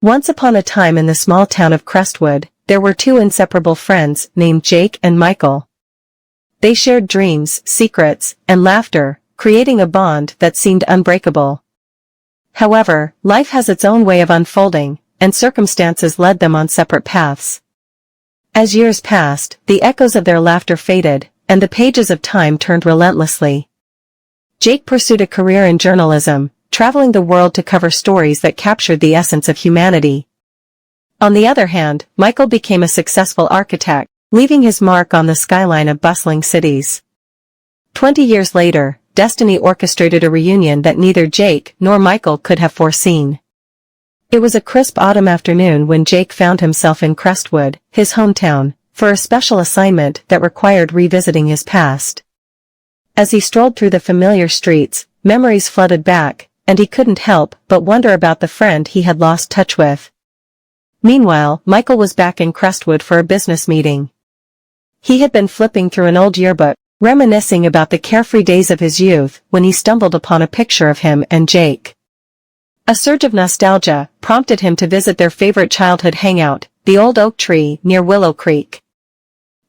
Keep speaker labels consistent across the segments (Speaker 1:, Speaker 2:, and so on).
Speaker 1: Once upon a time in the small town of Crestwood, there were two inseparable friends named Jake and Michael. They shared dreams, secrets, and laughter, creating a bond that seemed unbreakable. However, life has its own way of unfolding, and circumstances led them on separate paths. As years passed, the echoes of their laughter faded, and the pages of time turned relentlessly. Jake pursued a career in journalism, traveling the world to cover stories that captured the essence of humanity. On the other hand, Michael became a successful architect, leaving his mark on the skyline of bustling cities. 20 years later, destiny orchestrated a reunion that neither Jake nor Michael could have foreseen. It was a crisp autumn afternoon when Jake found himself in Crestwood, his hometown, for a special assignment that required revisiting his past. As he strolled through the familiar streets, memories flooded back, and he couldn't help but wonder about the friend he had lost touch with. Meanwhile, Michael was back in Crestwood for a business meeting. He had been flipping through an old yearbook, reminiscing about the carefree days of his youth when he stumbled upon a picture of him and Jake. A surge of nostalgia prompted him to visit their favorite childhood hangout, the old oak tree near Willow Creek.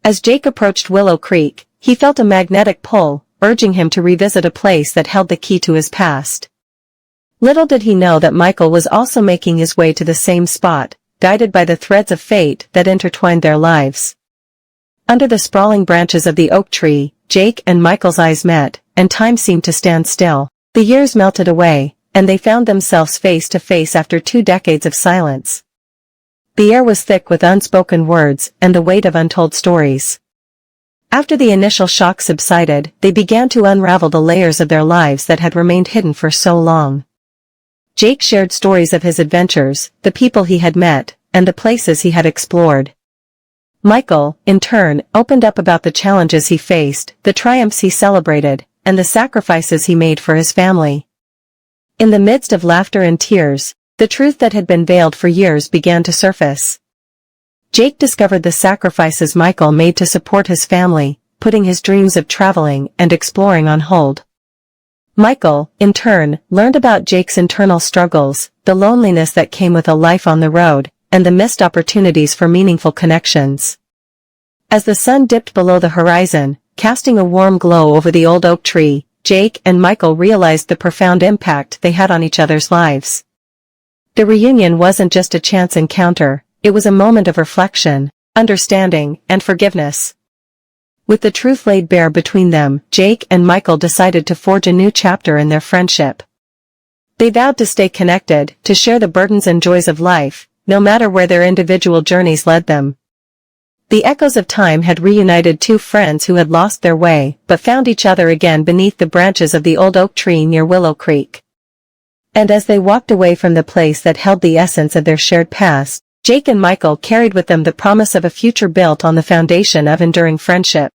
Speaker 1: As Jake approached Willow Creek, he felt a magnetic pull, urging him to revisit a place that held the key to his past. Little did he know that Michael was also making his way to the same spot, guided by the threads of fate that intertwined their lives. Under the sprawling branches of the oak tree, Jake and Michael's eyes met, and time seemed to stand still. The years melted away, and they found themselves face to face after 2 decades of silence. The air was thick with unspoken words and the weight of untold stories. After the initial shock subsided, they began to unravel the layers of their lives that had remained hidden for so long. Jake shared stories of his adventures, the people he had met, and the places he had explored. Michael, in turn, opened up about the challenges he faced, the triumphs he celebrated, and the sacrifices he made for his family. In the midst of laughter and tears, the truth that had been veiled for years began to surface. Jake discovered the sacrifices Michael made to support his family, putting his dreams of traveling and exploring on hold. Michael, in turn, learned about Jake's internal struggles, the loneliness that came with a life on the road, and the missed opportunities for meaningful connections. As the sun dipped below the horizon, casting a warm glow over the old oak tree, Jake and Michael realized the profound impact they had on each other's lives. The reunion wasn't just a chance encounter, it was a moment of reflection, understanding, and forgiveness. With the truth laid bare between them, Jake and Michael decided to forge a new chapter in their friendship. They vowed to stay connected, to share the burdens and joys of life, no matter where their individual journeys led them. The echoes of time had reunited two friends who had lost their way, but found each other again beneath the branches of the old oak tree near Willow Creek. And as they walked away from the place that held the essence of their shared past, Jake and Michael carried with them the promise of a future built on the foundation of enduring friendship.